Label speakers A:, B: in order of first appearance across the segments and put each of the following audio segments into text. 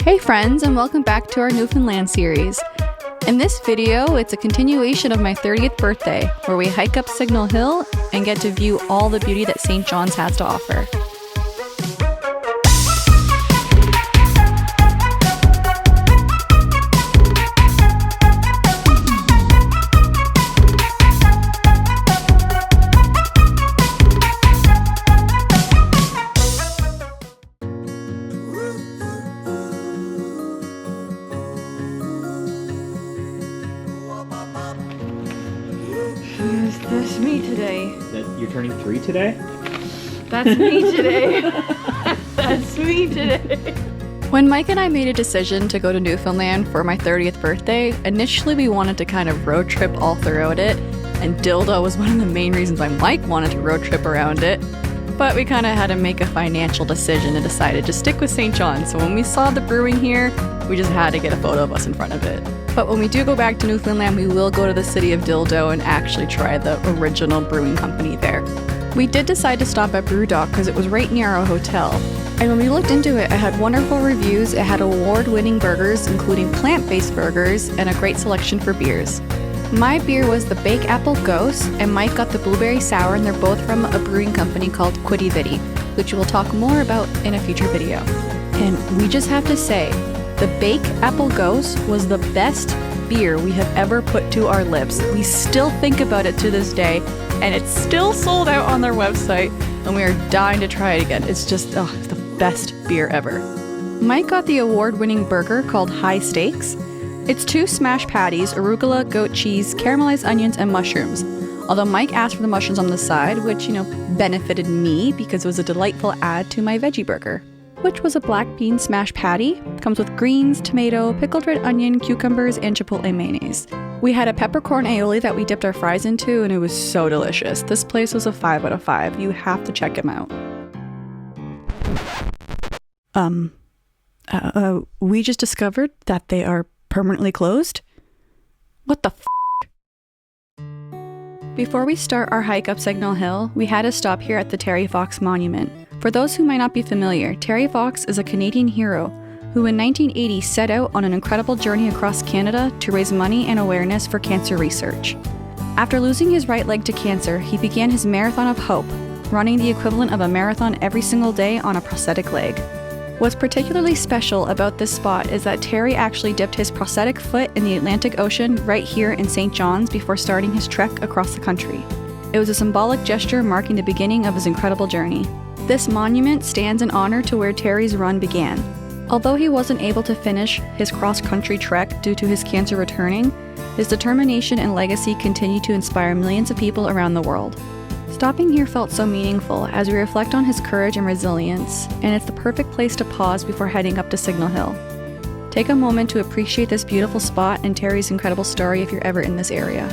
A: Hey friends, and welcome back to our Newfoundland series. In this video, it's a continuation of my 30th birthday, where we hike up Signal Hill and get to view all the beauty that St. John's has to offer. That's me today.
B: You're turning 3 today?
A: That's me today. That's me today. When Mike and I made a decision to go to Newfoundland for my 30th birthday, initially we wanted to kind of road trip all throughout it, and dildo was one of the main reasons why Mike wanted to road trip around it. But we kind of had to make a financial decision and decided to stick with St. John's. So when we saw the brewing here, we just had to get a photo of us in front of it. But when we do go back to Newfoundland, we will go to the city of Dildo and actually try the original brewing company there. We did decide to stop at Brewdock because it was right near our hotel. And when we looked into it, it had wonderful reviews, it had award-winning burgers, including plant-based burgers, and a great selection for beers. My beer was the Bake Apple Ghost, and Mike got the Blueberry Sour, and they're both from a brewing company called Quiddy Viddy, which we'll talk more about in a future video. And we just have to say, the Bake Apple Ghost was the best beer we have ever put to our lips. We still think about it to this day, and it's still sold out on their website, and we are dying to try it again. It's just, it's the best beer ever. Mike got the award-winning burger called High Stakes. It's 2 smashed patties, arugula, goat cheese, caramelized onions, and mushrooms. Although Mike asked for the mushrooms on the side, which, benefited me because it was a delightful add to my veggie burger, which was a black bean smash patty. Comes with greens, tomato, pickled red onion, cucumbers, and chipotle mayonnaise. We had a peppercorn aioli that we dipped our fries into, and it was so delicious. This place was a 5 out of 5. You have to check them out. We just discovered that they are permanently closed? What the f***? Before we start our hike up Signal Hill, we had to stop here at the Terry Fox Monument. For those who might not be familiar, Terry Fox is a Canadian hero who in 1980 set out on an incredible journey across Canada to raise money and awareness for cancer research. After losing his right leg to cancer, he began his Marathon of Hope, running the equivalent of a marathon every single day on a prosthetic leg. What's particularly special about this spot is that Terry actually dipped his prosthetic foot in the Atlantic Ocean right here in St. John's before starting his trek across the country. It was a symbolic gesture marking the beginning of his incredible journey. This monument stands in honor to where Terry's run began. Although he wasn't able to finish his cross-country trek due to his cancer returning, his determination and legacy continue to inspire millions of people around the world. Stopping here felt so meaningful as we reflect on his courage and resilience, and it's the perfect place to pause before heading up to Signal Hill. Take a moment to appreciate this beautiful spot and Terry's incredible story if you're ever in this area.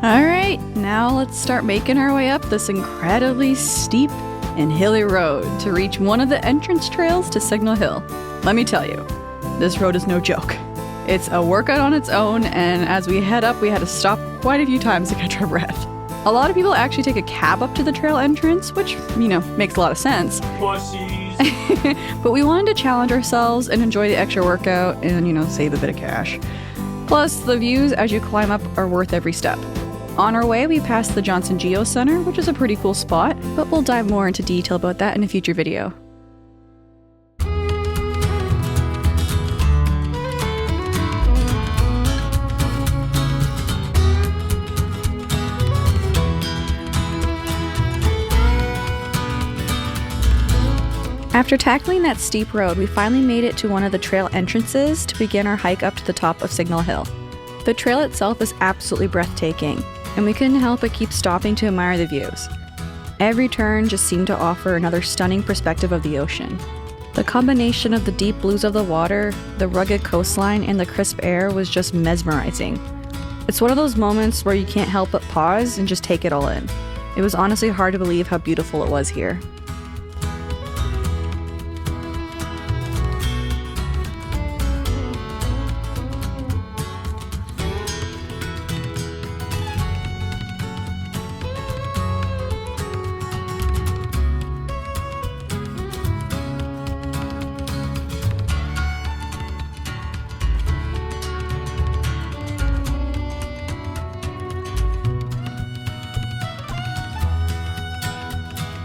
A: Alright, now let's start making our way up this incredibly steep and hilly road to reach one of the entrance trails to Signal Hill. Let me tell you, this road is no joke. It's a workout on its own, and as we head up, we had to stop quite a few times to catch our breath. A lot of people actually take a cab up to the trail entrance, which, makes a lot of sense.
B: Pussies!
A: But we wanted to challenge ourselves and enjoy the extra workout and, save a bit of cash. Plus, the views as you climb up are worth every step. On our way, we passed the Johnson Geo Center, which is a pretty cool spot, but we'll dive more into detail about that in a future video. After tackling that steep road, we finally made it to one of the trail entrances to begin our hike up to the top of Signal Hill. The trail itself is absolutely breathtaking, and we couldn't help but keep stopping to admire the views. Every turn just seemed to offer another stunning perspective of the ocean. The combination of the deep blues of the water, the rugged coastline, and the crisp air was just mesmerizing. It's one of those moments where you can't help but pause and just take it all in. It was honestly hard to believe how beautiful it was here.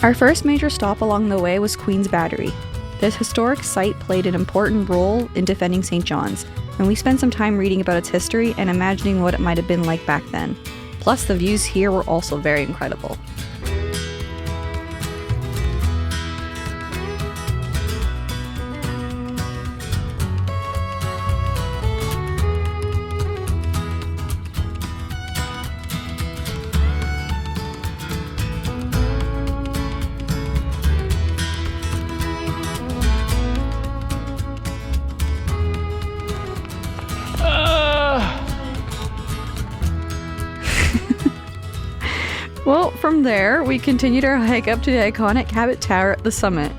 A: Our first major stop along the way was Queen's Battery. This historic site played an important role in defending St. John's, and we spent some time reading about its history and imagining what it might have been like back then. Plus, the views here were also very incredible. Well, from there, we continued our hike up to the iconic Cabot Tower at the summit.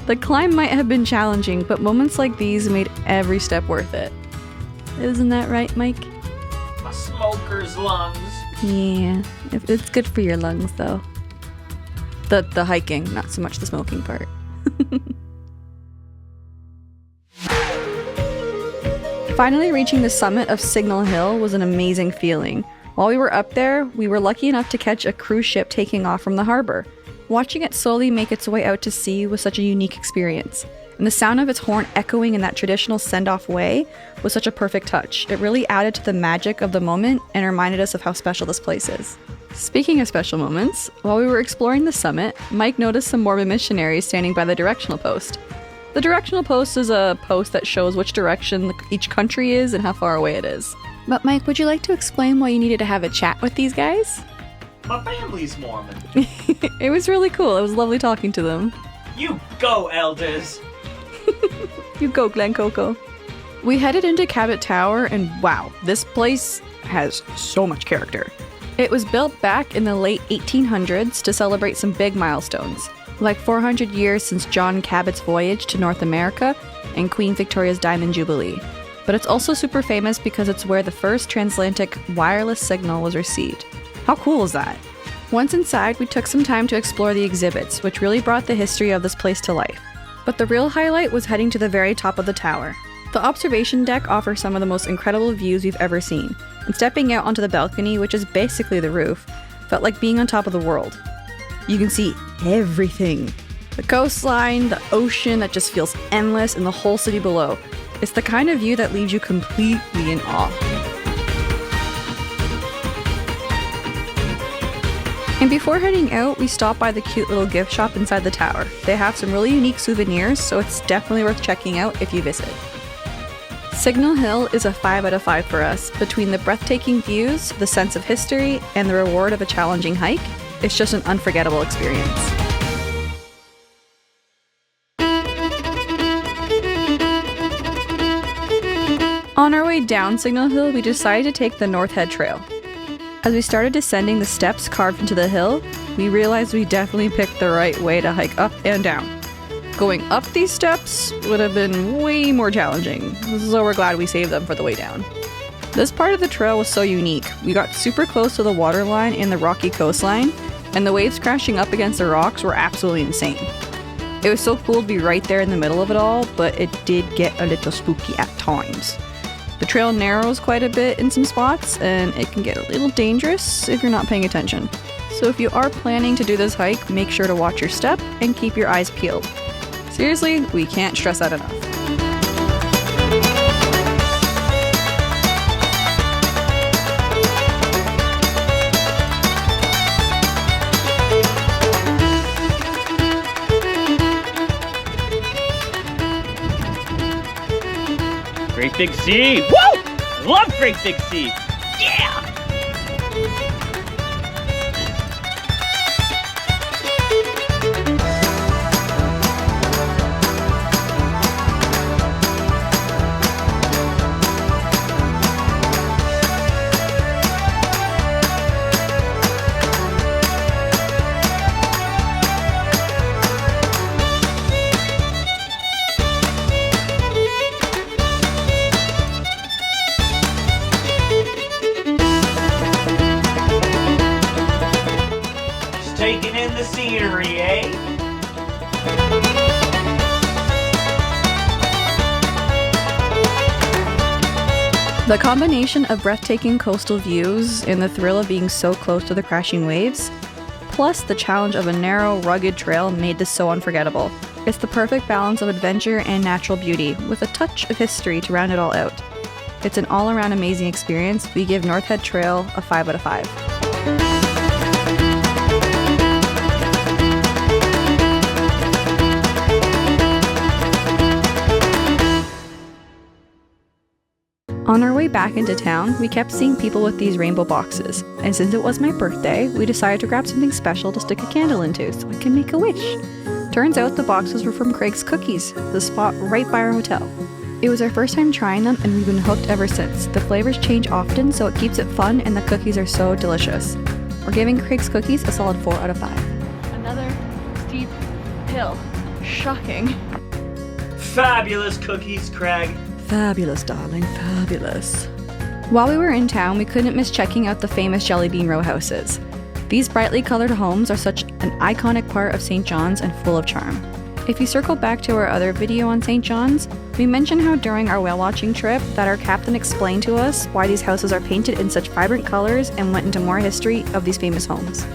A: The climb might have been challenging, but moments like these made every step worth it. Isn't that right, Mike?
B: A smoker's lungs.
A: Yeah, it's good for your lungs, though. The hiking, not so much the smoking part. Finally reaching the summit of Signal Hill was an amazing feeling. While we were up there, we were lucky enough to catch a cruise ship taking off from the harbor. Watching it slowly make its way out to sea was such a unique experience, and the sound of its horn echoing in that traditional send-off way was such a perfect touch. It really added to the magic of the moment and reminded us of how special this place is. Speaking of special moments, while we were exploring the summit, Mike noticed some Mormon missionaries standing by the directional post. The directional post is a post that shows which direction each country is and how far away it is. But Mike, would you like to explain why you needed to have a chat with these guys?
B: My family's Mormon.
A: It was really cool. It was lovely talking to them.
B: You go, elders.
A: You go, Glen Coco. We headed into Cabot Tower, and wow, this place has so much character. It was built back in the late 1800s to celebrate some big milestones, like 400 years since John Cabot's voyage to North America and Queen Victoria's Diamond Jubilee. But it's also super famous because it's where the first transatlantic wireless signal was received. How cool is that? Once inside, we took some time to explore the exhibits, which really brought the history of this place to life. But the real highlight was heading to the very top of the tower. The observation deck offers some of the most incredible views we've ever seen, and stepping out onto the balcony, which is basically the roof, felt like being on top of the world. You can see everything. The coastline, the ocean that just feels endless, and the whole city below. It's the kind of view that leaves you completely in awe. And before heading out, we stopped by the cute little gift shop inside the tower. They have some really unique souvenirs, so it's definitely worth checking out if you visit. Signal Hill is a 5 out of 5 for us. Between the breathtaking views, the sense of history, and the reward of a challenging hike, it's just an unforgettable experience. On our way down Signal Hill, we decided to take the North Head Trail. As we started descending the steps carved into the hill, we realized we definitely picked the right way to hike up and down. Going up these steps would have been way more challenging, so we're glad we saved them for the way down. This part of the trail was so unique. We got super close to the waterline and the rocky coastline, and the waves crashing up against the rocks were absolutely insane. It was so cool to be right there in the middle of it all, but it did get a little spooky at times. The trail narrows quite a bit in some spots, and it can get a little dangerous if you're not paying attention. So if you are planning to do this hike, make sure to watch your step and keep your eyes peeled. Seriously, we can't stress that enough.
C: Great Big Sea! Woo! I love Great Big Sea! Yeah!
B: Taking in the scenery, eh?
A: The combination of breathtaking coastal views and the thrill of being so close to the crashing waves, plus the challenge of a narrow, rugged trail made this so unforgettable. It's the perfect balance of adventure and natural beauty, with a touch of history to round it all out. It's an all-around amazing experience. We give North Head Trail a 5 out of 5. On our way back into town, we kept seeing people with these rainbow boxes, and since it was my birthday, we decided to grab something special to stick a candle into so I can make a wish. Turns out the boxes were from Craig's Cookies, the spot right by our hotel. It was our first time trying them and we've been hooked ever since. The flavors change often, so it keeps it fun and the cookies are so delicious. We're giving Craig's Cookies a solid 4 out of 5. Another steep hill. Shocking.
B: Fabulous cookies, Craig.
A: Fabulous, darling, fabulous. While we were in town, we couldn't miss checking out the famous Jellybean row houses. These brightly colored homes are such an iconic part of St. John's and full of charm. If you circle back to our other video on St. John's, we mentioned how during our whale watching trip that our captain explained to us why these houses are painted in such vibrant colors and went into more history of these famous homes.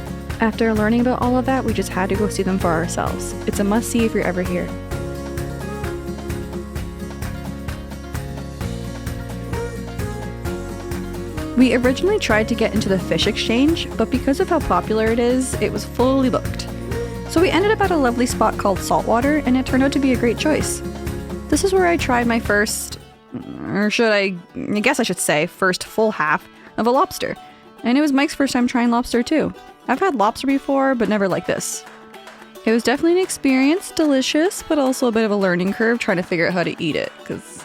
A: After learning about all of that, we just had to go see them for ourselves. It's a must-see if you're ever here. We originally tried to get into the fish exchange, but because of how popular it is, it was fully booked. So we ended up at a lovely spot called Saltwater, and it turned out to be a great choice. This is where I tried my first, first full half of a lobster. And it was Mike's first time trying lobster too. I've had lobster before, but never like this. It was definitely an experience, delicious, but also a bit of a learning curve trying to figure out how to eat it, because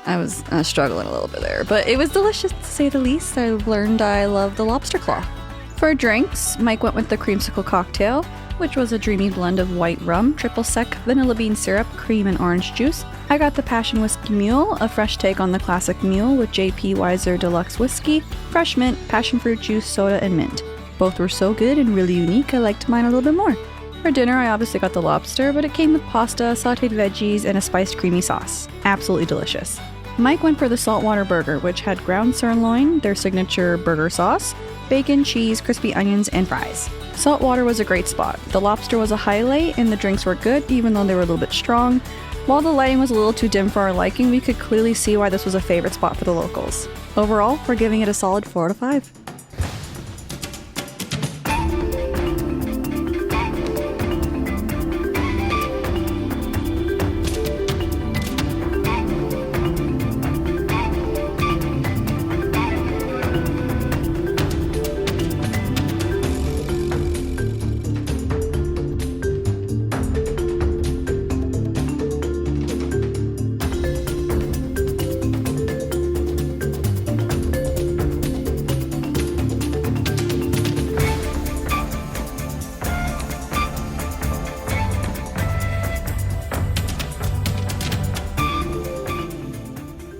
A: I was struggling a little bit there, but it was delicious to say the least. I learned I love the lobster claw. For drinks, Mike went with the creamsicle cocktail, which was a dreamy blend of white rum, triple sec, vanilla bean syrup, cream, and orange juice. I got the Passion Whiskey Mule, a fresh take on the classic mule with JP Weiser Deluxe Whiskey, fresh mint, passion fruit juice, soda, and mint. Both were so good and really unique, I liked mine a little bit more. For dinner, I obviously got the lobster, but it came with pasta, sauteed veggies, and a spiced creamy sauce. Absolutely delicious. Mike went for the Saltwater burger, which had ground sirloin, their signature burger sauce, bacon, cheese, crispy onions, and fries. Saltwater was a great spot. The lobster was a highlight, and the drinks were good, even though they were a little bit strong. While the lighting was a little too dim for our liking, we could clearly see why this was a favorite spot for the locals. Overall, we're giving it a solid 4 out of 5.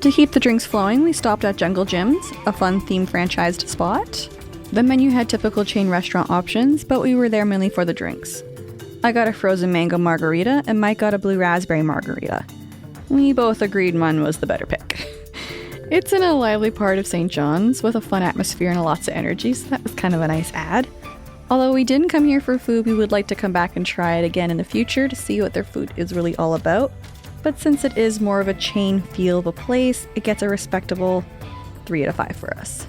A: To keep the drinks flowing, we stopped at Jungle Jim's, a fun theme franchised spot. The menu had typical chain restaurant options, but we were there mainly for the drinks. I got a frozen mango margarita, and Mike got a blue raspberry margarita. We both agreed mine was the better pick. It's in a lively part of St. John's, with a fun atmosphere and lots of energy, so that was kind of a nice add. Although we didn't come here for food, we would like to come back and try it again in the future to see what their food is really all about. But since it is more of a chain feel of a place, it gets a respectable 3 out of 5 for us.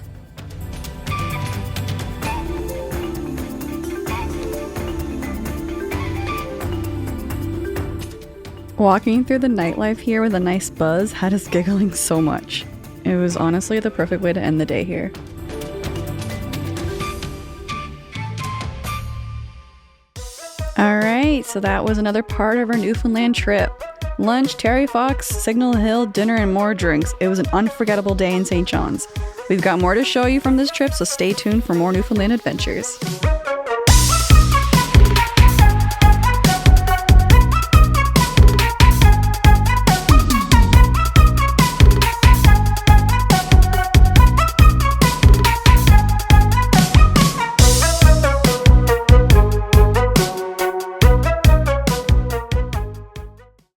A: Walking through the nightlife here with a nice buzz had us giggling so much. It was honestly the perfect way to end the day here. Alright, so that was another part of our Newfoundland trip. Lunch, Terry Fox, Signal Hill, dinner, and more drinks. It was an unforgettable day in St. John's. We've got more to show you from this trip, so stay tuned for more Newfoundland adventures.